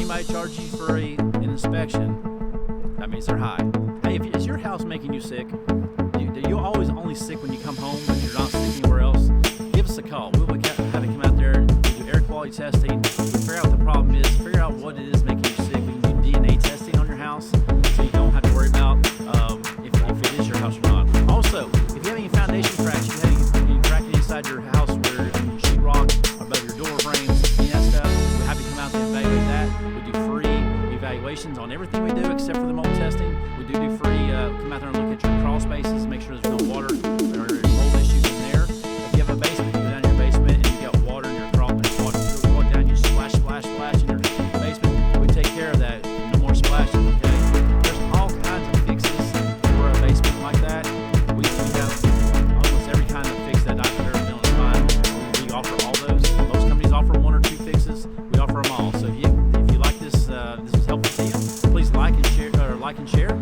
anybody charge you for an inspection, that means they're high. Hey, is your house making you sick? Do you always only sick when you come home and you're not sick anywhere else? Give us a call. We'll have you come out there and do air quality testing. We'll figure out what the problem is, figure out what it is making you sick. We can do DNA testing on your house so you don't have to worry about if it is your house or not. Also, if you have any foundation cracks, you have any cracking inside your house where you sheetrock above your door frames, any of that stuff, we'll have you come out there and evaluate that. We do free evaluations on everything we do except for the mold testing. We do free, come out there and look at your crawl spaces, make sure there's no water or mold issues in there. If you have a basement, you go down to your basement and you got water in your crawl, you walk down, you splash in your basement. We take care of that. No more splashing, okay? There's all kinds of fixes for a basement like that. We have almost every kind of fix that I could ever build in mind. We offer all those. Most companies offer 1 or 2 fixes. We offer them all. So if you like this, this was helpful to you, please like and share.